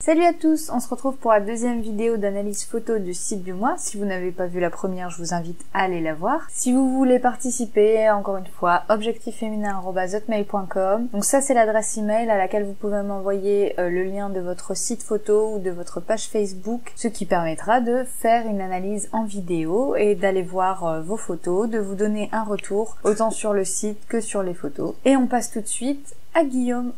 Salut à tous, on se retrouve pour la deuxième vidéo d'analyse photo du site du mois. Si vous n'avez pas vu la première, je vous invite à aller la voir. Si vous voulez participer, encore une fois, objectifsféminin@hotmail.com. Donc ça c'est l'adresse email à laquelle vous pouvez m'envoyer le lien de votre site photo ou de votre page Facebook, ce qui permettra de faire une analyse en vidéo et d'aller voir vos photos, de vous donner un retour, autant sur le site que sur les photos. Et on passe tout de suite à Guillaume.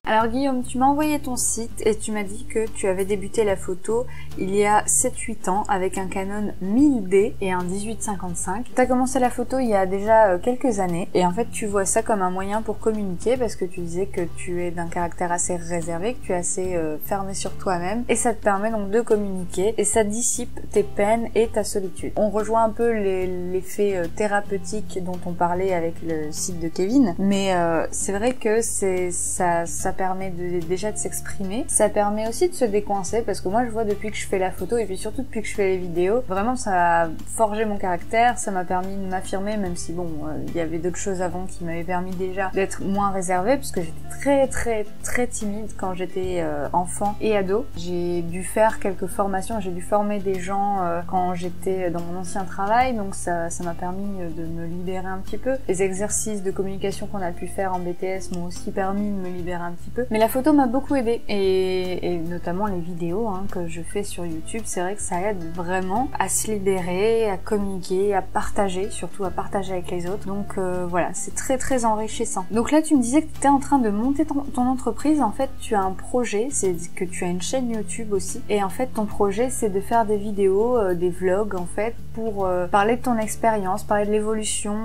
Alors Guillaume, tu m'as envoyé ton site et tu m'as dit que tu avais débuté la photo il y a 7-8 ans avec un Canon 1000D et un 18-55. Tu as commencé la photo il y a déjà quelques années et en fait tu vois ça comme un moyen pour communiquer parce que tu disais que tu es d'un caractère assez réservé, que tu es assez fermé sur toi-même et ça te permet donc de communiquer et ça dissipe tes peines et ta solitude. On rejoint un peu l'effet thérapeutique dont on parlait avec le site de Kevin, mais c'est vrai que ça permet déjà de s'exprimer, ça permet aussi de se décoincer parce que moi je vois depuis que je fais la photo et puis surtout depuis que je fais les vidéos, vraiment ça a forgé mon caractère, ça m'a permis de m'affirmer même si bon, il y avait d'autres choses avant qui m'avaient permis déjà d'être moins réservée parce que j'étais très timide quand j'étais enfant et ado. J'ai dû faire quelques formations, j'ai dû former des gens quand j'étais dans mon ancien travail, donc ça m'a permis de me libérer un petit peu. Les exercices de communication qu'on a pu faire en BTS m'ont aussi permis de me libérer un petit peu. Mais la photo m'a beaucoup aidée et notamment les vidéos que je fais sur YouTube, c'est vrai que ça aide vraiment à se libérer, à communiquer, à partager, surtout à partager avec les autres. Donc voilà, c'est très enrichissant. Donc là tu me disais que tu étais en train de monter ton entreprise, en fait tu as un projet, c'est que tu as une chaîne YouTube aussi et en fait ton projet c'est de faire des vidéos, des vlogs en fait pour parler de ton expérience, parler de l'évolution,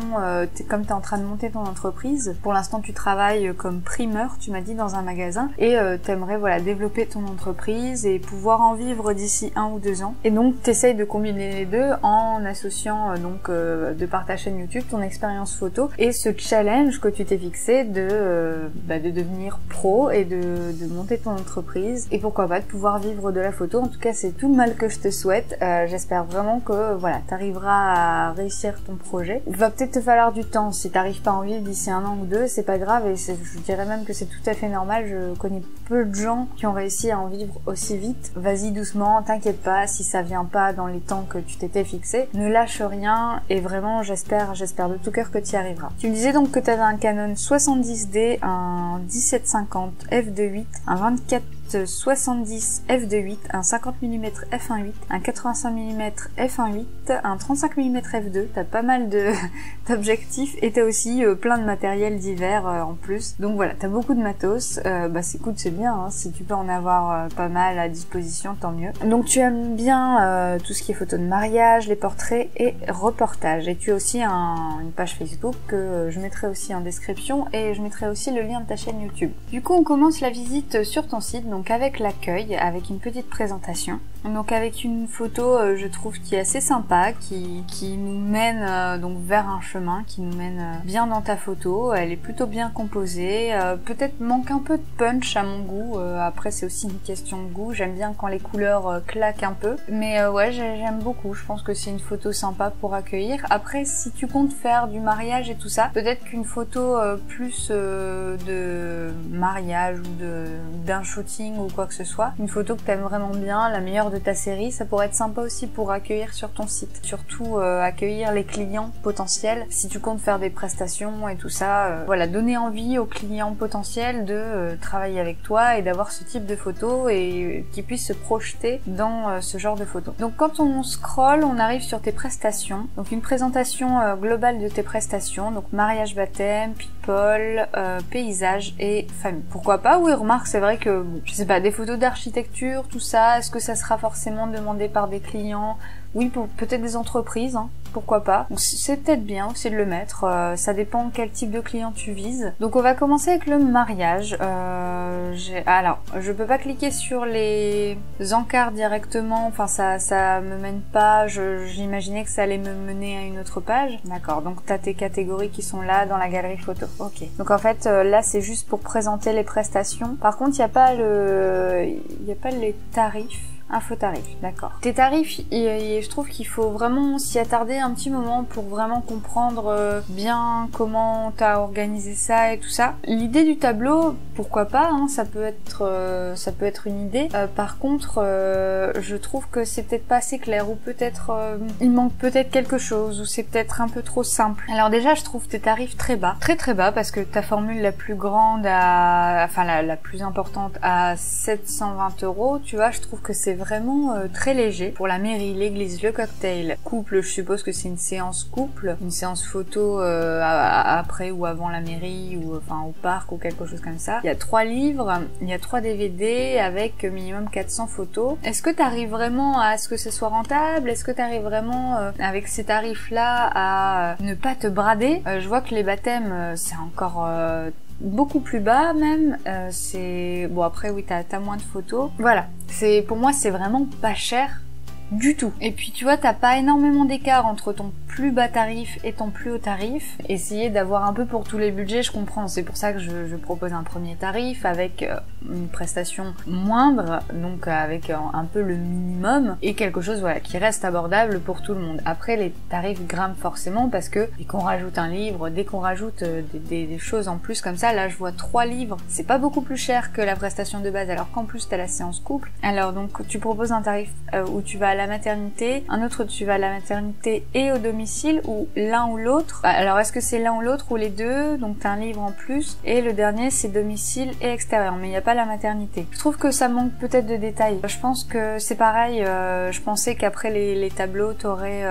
comme tu es en train de monter ton entreprise. Pour l'instant tu travailles comme primeur, tu m'as dit, dans un magasin et t'aimerais voilà développer ton entreprise et pouvoir en vivre d'ici 1 ou 2 ans et donc t'essayes de combiner les deux en associant de par ta chaîne YouTube ton expérience photo et ce challenge que tu t'es fixé de devenir pro et de monter ton entreprise et pourquoi pas de pouvoir vivre de la photo. En tout cas c'est tout le mal que je te souhaite, j'espère vraiment que voilà t'arriveras à réussir ton projet. Il va peut-être te falloir du temps, si t'arrives pas à en vivre d'ici 1 an ou 2 c'est pas grave et je dirais même que c'est tout à fait normal, je connais peu de gens qui ont réussi à en vivre aussi vite. Vas-y doucement, t'inquiète pas, si ça vient pas dans les temps que tu t'étais fixé, ne lâche rien et vraiment j'espère de tout cœur que tu y arriveras. Tu me disais donc que tu avais un Canon 70D, un 17-50 f2.8, un 24-70 f2.8, un 50 mm f1.8, un 85 mm f1.8, un 35 mm f2, t'as pas mal d'objectifs et t'as aussi plein de matériel divers en plus. Donc voilà, t'as beaucoup de matos, écoute c'est bien, si tu peux en avoir pas mal à disposition tant mieux. Donc tu aimes bien tout ce qui est photos de mariage, les portraits et reportages et tu as aussi une page Facebook que je mettrai aussi en description et je mettrai aussi le lien de ta chaîne YouTube. Du coup on commence la visite sur ton site, donc avec l'accueil, avec une petite présentation. Donc avec une photo je trouve qui est assez sympa, qui nous mène donc vers un chemin, qui nous mène bien dans ta photo, elle est plutôt bien composée, peut-être manque un peu de punch à mon goût, après c'est aussi une question de goût, j'aime bien quand les couleurs claquent un peu, mais ouais j'aime beaucoup, je pense que c'est une photo sympa pour accueillir. Après si tu comptes faire du mariage et tout ça, peut-être qu'une photo plus de mariage ou d'un shooting ou quoi que ce soit, une photo que t'aimes vraiment bien, la meilleure de ta série, ça pourrait être sympa aussi pour accueillir sur ton site, surtout accueillir les clients potentiels si tu comptes faire des prestations et tout ça, voilà, donner envie aux clients potentiels de travailler avec toi et d'avoir ce type de photos et qu'ils puissent se projeter dans ce genre de photos. Donc quand on scrolle, on arrive sur tes prestations, donc une présentation globale de tes prestations, donc mariage, baptême, people, paysage et famille. Pourquoi pas? Oui, remarque, c'est vrai que, bon, je sais pas, des photos d'architecture, tout ça, est-ce que ça sera forcément demandé par des clients? Oui, pour peut-être des entreprises, pourquoi pas. C'est peut-être bien aussi de le mettre, ça dépend quel type de client tu vises. Donc on va commencer avec le mariage. Alors, je peux pas cliquer sur les encarts directement, enfin ça me mène pas, j'imaginais que ça allait me mener à une autre page. D'accord, donc t'as tes catégories qui sont là dans la galerie photo. Ok. Donc en fait, là c'est juste pour présenter les prestations. Par contre, il y a pas les tarifs. Un faux tarif, d'accord. Tes tarifs, je trouve qu'il faut vraiment s'y attarder un petit moment pour vraiment comprendre bien comment t'as organisé ça et tout ça. L'idée du tableau, pourquoi pas, hein, ça peut être une idée. Par contre, je trouve que c'est peut-être pas assez clair ou peut-être il manque peut-être quelque chose ou c'est peut-être un peu trop simple. Alors déjà, je trouve tes tarifs très bas, très bas parce que ta formule la plus grande enfin la plus importante à 720 €, tu vois, je trouve que c'est vraiment très léger. Pour la mairie, l'église, le cocktail, couple, je suppose que c'est une séance couple, une séance photo après ou avant la mairie ou enfin au parc ou quelque chose comme ça. Il y a 3 livres, il y a 3 DVD avec minimum 400 photos. Est-ce que tu arrives vraiment à ce que ce soit rentable? Est-ce que tu arrives vraiment avec ces tarifs-là à ne pas te brader? Je vois que les baptêmes, c'est encore beaucoup plus bas même, c'est bon, après oui, t'as moins de photos, voilà, c'est pour moi c'est vraiment pas cher du tout. Et puis tu vois, t'as pas énormément d'écart entre ton plus bas tarif et ton plus haut tarif. Essayer d'avoir un peu pour tous les budgets, je comprends, c'est pour ça que je propose un premier tarif avec une prestation moindre, donc avec un peu le minimum et quelque chose voilà qui reste abordable pour tout le monde. Après les tarifs grimpent forcément parce que dès qu'on rajoute un livre, dès qu'on rajoute des choses en plus comme ça, là je vois 3 livres, c'est pas beaucoup plus cher que la prestation de base alors qu'en plus t'as la séance couple. Alors donc tu proposes un tarif où tu vas à la maternité, un autre tu vas à la maternité et au domicile ou l'un ou l'autre. Alors est-ce que c'est l'un ou l'autre ou les deux? Donc t'as un livre en plus et le dernier c'est domicile et extérieur, mais il n'y a pas la maternité. Je trouve que ça manque peut-être de détails. Je pense que c'est pareil, je pensais qu'après les tableaux t'aurais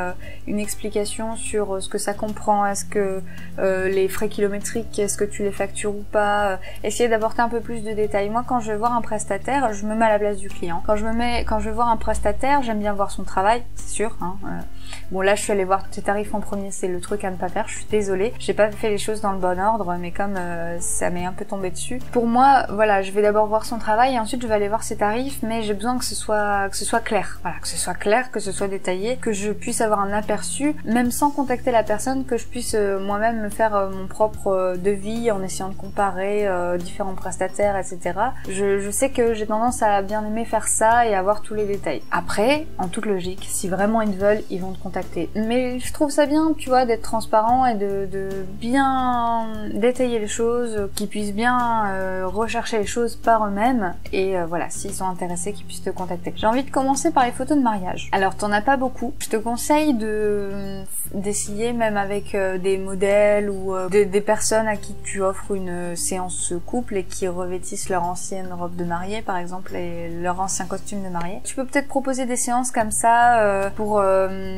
une explication sur ce que ça comprend, est-ce que les frais kilométriques, est-ce que tu les factures ou pas, essayer d'apporter un peu plus de détails. Moi quand je vais voir un prestataire, je me mets à la place du client. Quand je vais voir un prestataire, j'aime bien voir son travail, c'est sûr, hein, bon là je suis allée voir tes tarifs en premier, c'est le truc à ne pas faire, je suis désolée, j'ai pas fait les choses dans le bon ordre, mais comme ça m'est un peu tombé dessus. Pour moi, voilà, je vais d'abord voir son travail et ensuite je vais aller voir ses tarifs, mais j'ai besoin que ce soit clair, voilà, que ce soit clair, que ce soit détaillé, que je puisse avoir un aperçu, même sans contacter la personne, que je puisse moi-même me faire mon propre devis en essayant de comparer différents prestataires, etc. Je sais que j'ai tendance à bien aimer faire ça et avoir tous les détails. Après, en toute logique, si vraiment ils veulent, ils vont te contacter. Mais je trouve ça bien, tu vois, d'être transparent et de bien détailler les choses, qu'ils puissent bien rechercher les choses par eux-mêmes et voilà, s'ils sont intéressés, qu'ils puissent te contacter. J'ai envie de commencer par les photos de mariage. Alors t'en as pas beaucoup. Je te conseille d'essayer même avec des modèles ou des personnes à qui tu offres une séance couple et qui revêtissent leur ancienne robe de mariée par exemple et leur ancien costume de mariée. Tu peux peut-être proposer des séances comme ça pour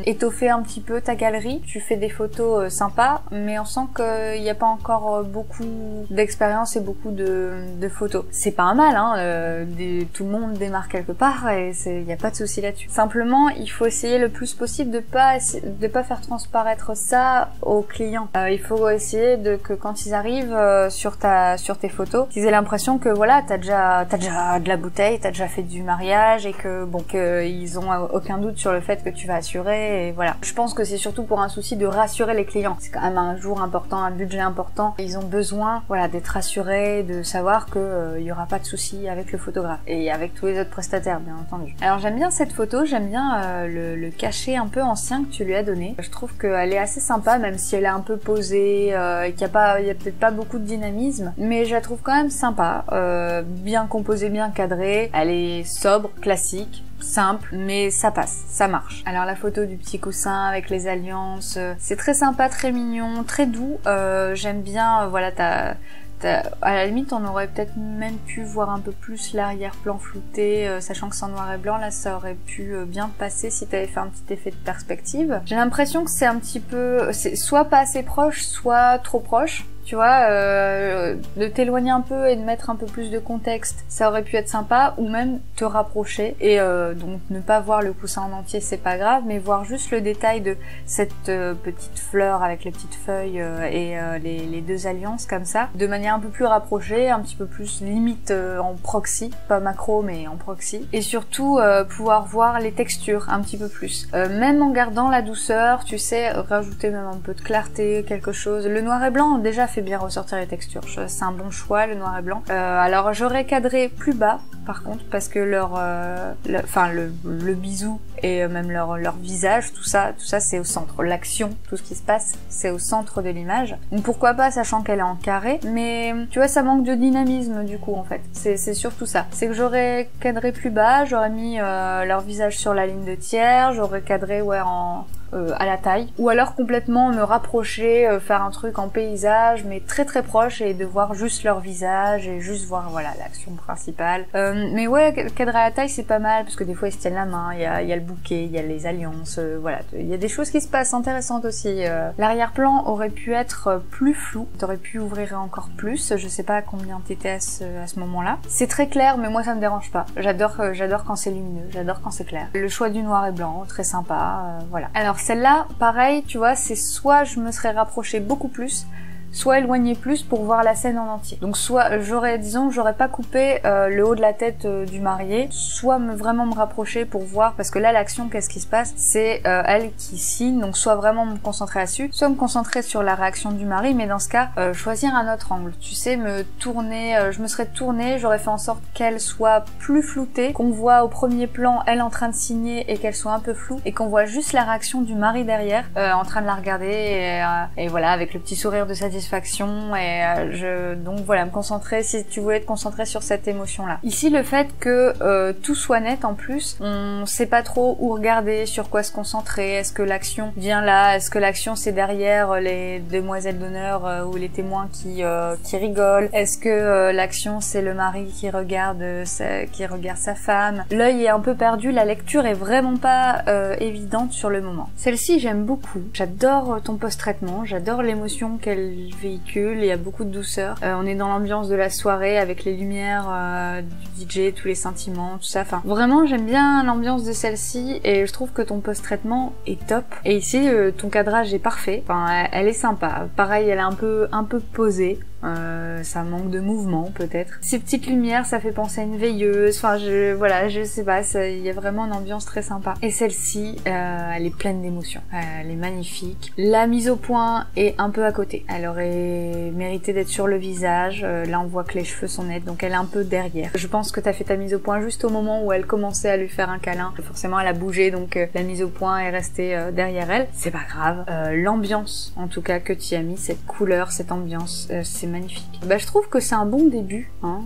étoffer un petit peu ta galerie. Tu fais des photos sympas, mais on sent qu'il n'y a pas encore beaucoup d'expérience et beaucoup de photos. C'est pas un mal, hein, tout le monde démarre quelque part et il n'y a pas de souci là-dessus. Simplement, il faut essayer le plus possible de pas faire transparaître ça aux clients. Il faut essayer que quand ils arrivent sur tes photos, qu'ils aient l'impression que voilà, t'as déjà de la bouteille, t'as déjà fait du mariage et que bon, qu'ils ont aucun doute sur le fait que tu vas assurer et voilà. Je pense que c'est surtout pour un souci de rassurer les clients. C'est quand même un jour important, un budget important. Ils ont besoin, voilà, d'être rassurés, de savoir que il y aura pas de souci avec le photographe et avec tous les autres prestataires, bien entendu. Alors j'aime bien cette photo, j'aime bien le cachet un peu ancien que tu lui as donné. Je trouve qu'elle est assez sympa, même si elle est un peu posée et qu'il y a peut-être pas beaucoup de dynamisme, mais je la trouve quand même sympa, bien composée, bien cadrée. Elle est sobre, classique, simple, mais ça passe, ça marche. Alors la photo du petit coussin avec les alliances, c'est très sympa, très mignon, très doux. J'aime bien, voilà, à la limite, on aurait peut-être même pu voir un peu plus l'arrière-plan flouté, sachant que c'est en noir et blanc, là ça aurait pu bien passer si t'avais fait un petit effet de perspective. J'ai l'impression que c'est un petit peu, c'est soit pas assez proche, soit trop proche. Tu vois, de t'éloigner un peu et de mettre un peu plus de contexte, ça aurait pu être sympa, ou même te rapprocher et donc ne pas voir le coussin en entier, c'est pas grave, mais voir juste le détail de cette petite fleur avec les petites feuilles et les deux alliances comme ça, de manière un peu plus rapprochée, un petit peu plus limite en proxy, pas macro mais en proxy, et surtout pouvoir voir les textures un petit peu plus, même en gardant la douceur, tu sais, rajouter même un peu de clarté, quelque chose. Le noir et blanc déjà fait fait bien ressortir les textures. C'est un bon choix, le noir et blanc. Alors j'aurais cadré plus bas, par contre, parce que le bisou et même leur visage, tout ça c'est au centre. L'action, tout ce qui se passe, c'est au centre de l'image. Donc pourquoi pas, sachant qu'elle est en carré, mais tu vois, ça manque de dynamisme du coup en fait. C'est surtout ça. C'est que j'aurais cadré plus bas, j'aurais mis leur visage sur la ligne de tiers, j'aurais cadré à la taille, ou alors complètement me rapprocher, faire un truc en paysage mais très très proche et de voir juste leur visage et juste voir voilà l'action principale. Mais ouais, cadrer à la taille c'est pas mal parce que des fois ils se tiennent la main, il y a le bouquet, il y a les alliances, voilà, il y a des choses qui se passent intéressantes aussi. L'arrière-plan aurait pu être plus flou, t'aurais pu ouvrir encore plus, je sais pas à combien t'étais à ce moment-là. C'est très clair mais moi ça me dérange pas, j'adore quand c'est lumineux, j'adore quand c'est clair. Le choix du noir et blanc, très sympa, voilà. Alors celle-là, pareil, tu vois, c'est soit je me serais rapprochée beaucoup plus, soit éloigné plus pour voir la scène en entier. Donc soit j'aurais pas coupé le haut de la tête du marié, soit vraiment me rapprocher pour voir, parce que là l'action, qu'est-ce qui se passe, c'est elle qui signe, donc soit vraiment me concentrer là-dessus, soit me concentrer sur la réaction du mari, mais dans ce cas choisir un autre angle, tu sais, me tourner, je me serais tournée, j'aurais fait en sorte qu'elle soit plus floutée, qu'on voit au premier plan elle en train de signer et qu'elle soit un peu floue, et qu'on voit juste la réaction du mari derrière, en train de la regarder et voilà, avec le petit sourire de satisfaction, et donc voilà, me concentrer, si tu voulais te concentrer sur cette émotion là. Ici le fait que tout soit net en plus, on sait pas trop où regarder, sur quoi se concentrer, est-ce que l'action vient là, est-ce que l'action c'est derrière les demoiselles d'honneur ou les témoins qui rigolent, est-ce que l'action c'est le mari qui regarde sa femme. L'œil est un peu perdu, la lecture est vraiment pas évidente sur le moment. Celle-ci j'aime beaucoup, j'adore ton post-traitement, j'adore l'émotion qu'elle véhicule, il y a beaucoup de douceur. On est dans l'ambiance de la soirée avec les lumières du DJ, tous les sentiments, tout ça. Enfin, vraiment, j'aime bien l'ambiance de celle-ci et je trouve que ton post-traitement est top. Et ici, ton cadrage est parfait. Enfin, elle est sympa. Pareil, elle est un peu posée. Ça manque de mouvement peut-être. Ces petites lumières, ça fait penser à une veilleuse. Enfin, je sais pas, il y a vraiment une ambiance très sympa. Et celle-ci, elle est pleine d'émotions. Elle est magnifique. La mise au point est un peu à côté. Elle aurait mérité d'être sur le visage. Là, on voit que les cheveux sont nets, donc elle est un peu derrière. Je pense que t'as fait ta mise au point juste au moment où elle commençait à lui faire un câlin. Forcément, elle a bougé, donc la mise au point est restée derrière elle. C'est pas grave. L'ambiance, en tout cas, que tu y as mis, cette couleur, cette ambiance, c'est magnifique. Bah, je trouve que c'est un bon début, hein.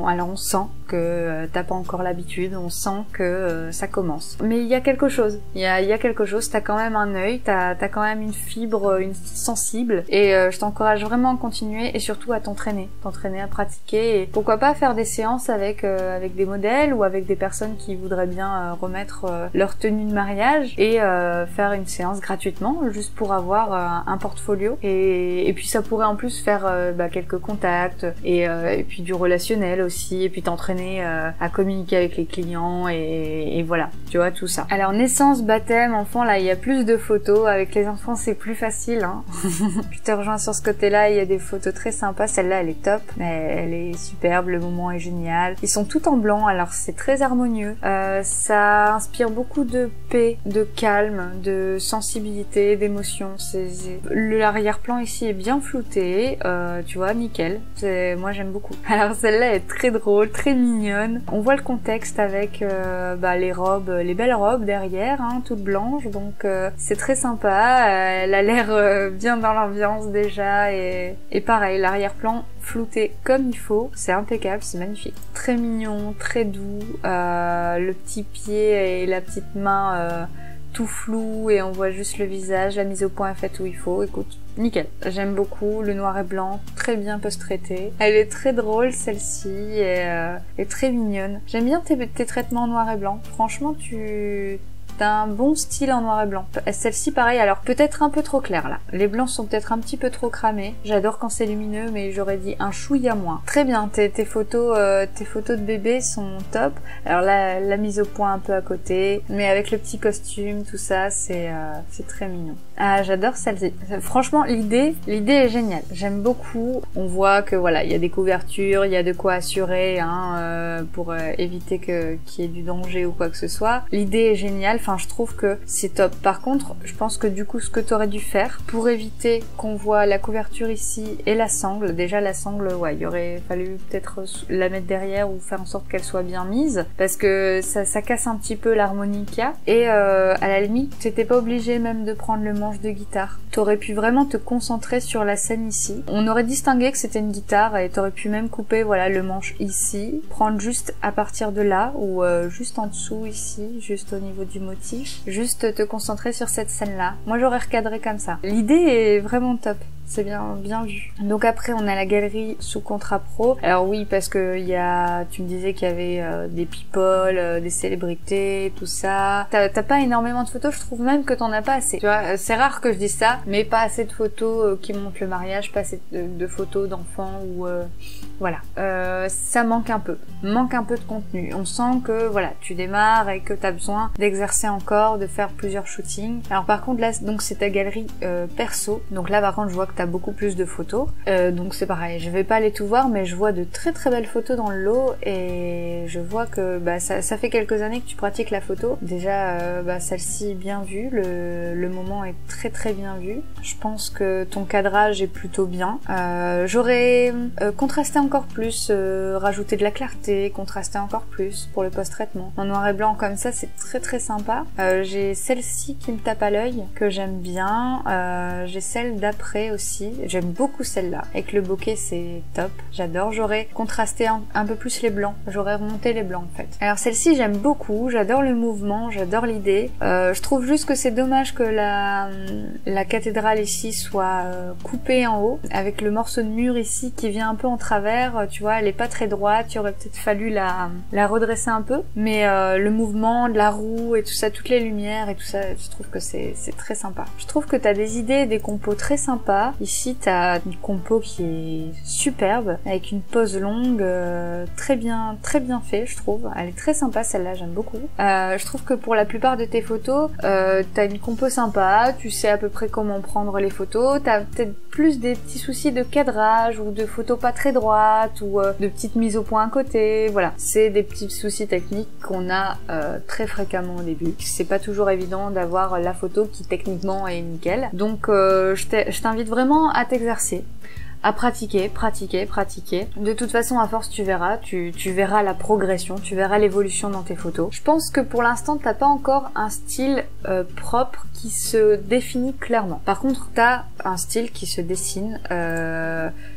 Alors on sent que t'as pas encore l'habitude, on sent que ça commence. Mais il y a quelque chose, il y a quelque chose, t'as quand même un œil, t'as quand même une fibre, une sensible, et je t'encourage vraiment à continuer et surtout à t'entraîner à pratiquer, et pourquoi pas faire des séances avec des modèles ou avec des personnes qui voudraient bien remettre leur tenue de mariage et faire une séance gratuitement, juste pour avoir un portfolio, et puis ça pourrait en plus faire quelques contacts et puis du relationnel aussi, et puis t'entraîner à communiquer avec les clients et voilà, tu vois, tout ça. Alors naissance, baptême, enfant, là il y a plus de photos. Avec les enfants c'est plus facile, hein. Je te rejoins sur ce côté-là, il y a des photos très sympas. Celle-là elle est top, elle est superbe, le moment est génial. Ils sont tout en blanc, alors c'est très harmonieux. Ça inspire beaucoup de paix, de calme, de sensibilité, d'émotion. L'arrière-plan ici est bien flouté, tu vois, nickel. Moi j'aime beaucoup. Alors celle-là est très drôle, très mignonne. On voit le contexte avec les robes, les belles robes derrière, hein, toutes blanches, donc c'est très sympa. Elle a l'air bien dans l'ambiance déjà, et pareil, l'arrière-plan flouté comme il faut, c'est impeccable, c'est magnifique. Très mignon, très doux, le petit pied et la petite main tout flou, et on voit juste le visage, la mise au point est faite où il faut. Écoute, nickel, j'aime beaucoup, le noir et blanc, très bien post-traité. Elle est très drôle celle-ci, et très mignonne. J'aime bien tes traitements en noir et blanc, franchement t'as un bon style en noir et blanc. Celle-ci pareil, alors peut-être un peu trop clair là. Les blancs sont peut-être un petit peu trop cramés. J'adore quand c'est lumineux, mais j'aurais dit un chouïa moins. Très bien, tes photos de bébé sont top. Alors là, la mise au point un peu à côté, mais avec le petit costume, tout ça, c'est très mignon. Ah, j'adore celle-ci. Franchement, l'idée est géniale. J'aime beaucoup. On voit que voilà, il y a des couvertures, il y a de quoi assurer pour éviter qu'il y ait du danger ou quoi que ce soit. L'idée est géniale. Enfin, je trouve que c'est top. Par contre, je pense que du coup, ce que tu aurais dû faire pour éviter qu'on voit la couverture ici et la sangle. Déjà, la sangle, ouais, il aurait fallu peut-être la mettre derrière ou faire en sorte qu'elle soit bien mise parce que ça casse un petit peu l'harmonie qu'il y a. Et à la limite, t'étais pas obligé même de prendre le manche de guitare. T'aurais pu vraiment te concentrer sur la scène ici. On aurait distingué que c'était une guitare et t'aurais pu même couper voilà le manche ici, prendre juste à partir de là ou juste en dessous ici, juste au niveau du motif, juste te concentrer sur cette scène-là. Moi j'aurais recadré comme ça. L'idée est vraiment top. C'est bien vu. Donc après on a la galerie sous contrat pro. Alors oui parce que tu me disais qu'il y avait des people, des célébrités, tout ça. T'as pas énormément de photos, je trouve même que t'en as pas assez. Tu vois, c'est rare que je dise ça, mais pas assez de photos qui montrent le mariage, pas assez de photos d'enfants ou voilà. Ça manque un peu de contenu. On sent que voilà, tu démarres et que t'as besoin d'exercer encore, de faire plusieurs shootings. Alors par contre là, donc c'est ta galerie perso. Donc là par contre je vois que t'as beaucoup plus de photos, donc c'est pareil, je vais pas aller tout voir mais je vois de très très belles photos dans le lot et je vois que ça fait quelques années que tu pratiques la photo. Déjà celle-ci bien vue, le moment est très très bien vu. Je pense que ton cadrage est plutôt bien. J'aurais contrasté encore plus, rajouté de la clarté, contrasté encore plus pour le post-traitement. En noir et blanc comme ça c'est très très sympa. J'ai celle-ci qui me tape à l'œil, que j'aime bien. J'ai celle d'après aussi. J'aime beaucoup celle-là. Avec le bokeh, c'est top. J'adore. J'aurais contrasté un peu plus les blancs. J'aurais remonté les blancs, en fait. Alors, celle-ci, j'aime beaucoup. J'adore le mouvement. J'adore l'idée. Je trouve juste que c'est dommage que la cathédrale ici soit coupée en haut, avec le morceau de mur ici qui vient un peu en travers. Tu vois, elle est pas très droite. Il aurait peut-être fallu la redresser un peu. Mais le mouvement de la roue et tout ça, toutes les lumières et tout ça, je trouve que c'est très sympa. Je trouve que t'as des idées, des compos très sympas. Ici, t'as une compo qui est superbe, avec une pose longue, très bien fait, je trouve. Elle est très sympa, celle-là, j'aime beaucoup. Je trouve que pour la plupart de tes photos, t'as une compo sympa, tu sais à peu près comment prendre les photos, t'as peut-être plus des petits soucis de cadrage, ou de photos pas très droites, ou de petites mises au point à côté, voilà. C'est des petits soucis techniques qu'on a très fréquemment au début. C'est pas toujours évident d'avoir la photo qui techniquement est nickel. Donc je t'invite vraiment à t'exercer, à pratiquer. De toute façon, à force, tu verras la progression, tu verras l'évolution dans tes photos. Je pense que pour l'instant, t'as pas encore un style propre qui se définit clairement. Par contre, t'as un style qui se dessine,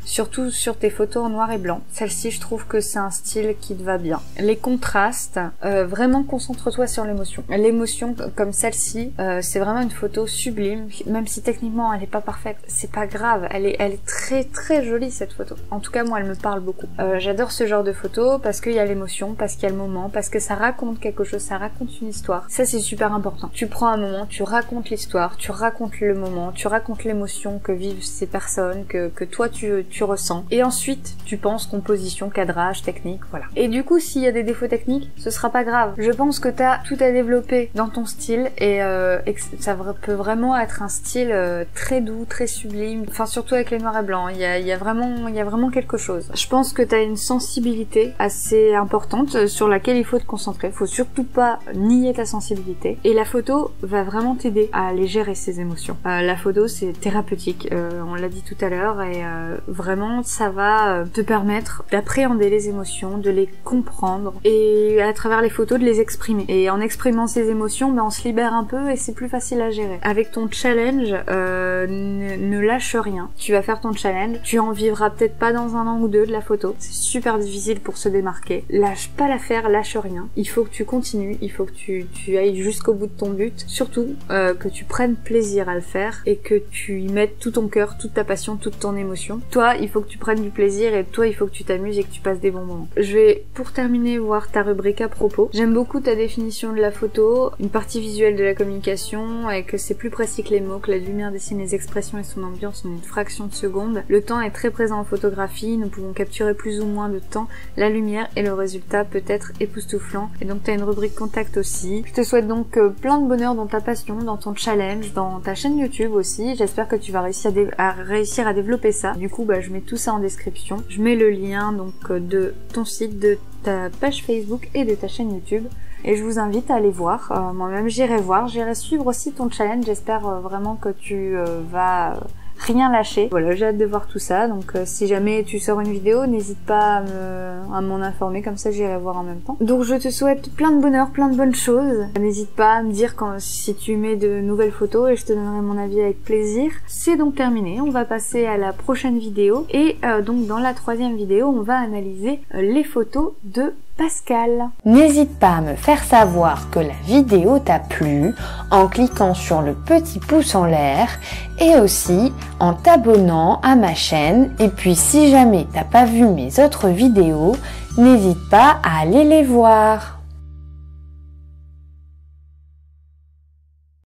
surtout sur tes photos en noir et blanc. Celle-ci, je trouve que c'est un style qui te va bien. Les contrastes, vraiment concentre-toi sur l'émotion. L'émotion, comme celle-ci, c'est vraiment une photo sublime, même si techniquement elle est pas parfaite, c'est pas grave, elle est très très jolie cette photo. En tout cas, moi, elle me parle beaucoup. J'adore ce genre de photo parce qu'il y a l'émotion, parce qu'il y a le moment, parce que ça raconte quelque chose, ça raconte une histoire. Ça, c'est super important. Tu prends un moment, tu racontes l'histoire, tu racontes le moment, tu racontes l'émotion que vivent ces personnes, que toi tu ressens. Et ensuite, tu penses composition, cadrage, technique, voilà. Et du coup, s'il y a des défauts techniques, ce sera pas grave. Je pense que t'as tout à développer dans ton style et que ça peut vraiment être un style très doux, très sublime. Enfin, surtout avec les noirs et blancs. Il y a vraiment quelque chose. Je pense que t'as une sensibilité assez importante sur laquelle il faut te concentrer. Faut surtout pas nier ta sensibilité. Et la photo va vraiment t'aider à aller gérer ces émotions. La photo, c'est thérapeutique. On l'a dit tout à l'heure et vraiment, ça va te permettre d'appréhender les émotions, de les comprendre et à travers les photos de les exprimer. Et en exprimant ces émotions, on se libère un peu et c'est plus facile à gérer. Avec ton challenge, ne lâche rien. Tu vas faire ton challenge, tu en vivras peut-être pas dans 1 an ou 2 de la photo. C'est super difficile pour se démarquer. Lâche pas l'affaire, lâche rien. Il faut que tu continues, il faut que tu ailles jusqu'au bout de ton but. Surtout que tu prennes plaisir à le faire et que tu y mettes tout ton cœur, toute ta passion, toute ton émotion. Toi, il faut que tu prennes du plaisir et toi, il faut que tu t'amuses et que tu passes des bons moments. Je vais, pour terminer, voir ta rubrique à propos. J'aime beaucoup ta définition de la photo, une partie visuelle de la communication et que c'est plus précis que les mots, que la lumière dessine les expressions et son ambiance en une fraction de seconde. Le Le temps est très présent en photographie, nous pouvons capturer plus ou moins de temps la lumière et le résultat peut être époustouflant. Et donc tu as une rubrique contact aussi. Je te souhaite donc plein de bonheur dans ta passion, dans ton challenge, dans ta chaîne YouTube aussi. J'espère que tu vas réussir à développer ça. Du coup, je mets tout ça en description. Je mets le lien donc de ton site, de ta page Facebook et de ta chaîne YouTube. Et je vous invite à aller voir. Moi-même, j'irai suivre aussi ton challenge. J'espère vraiment que tu vas rien lâcher. Voilà, j'ai hâte de voir tout ça. Donc si jamais tu sors une vidéo, n'hésite pas à m'en informer, comme ça j'irai voir en même temps. Donc je te souhaite plein de bonheur, plein de bonnes choses. N'hésite pas à me dire si tu mets de nouvelles photos et je te donnerai mon avis avec plaisir. C'est donc terminé, on va passer à la prochaine vidéo. Et donc dans la 3e vidéo, on va analyser les photos de Pascal. N'hésite pas à me faire savoir que la vidéo t'a plu en cliquant sur le petit pouce en l'air et aussi en t'abonnant à ma chaîne. Et puis si jamais t'as pas vu mes autres vidéos, n'hésite pas à aller les voir.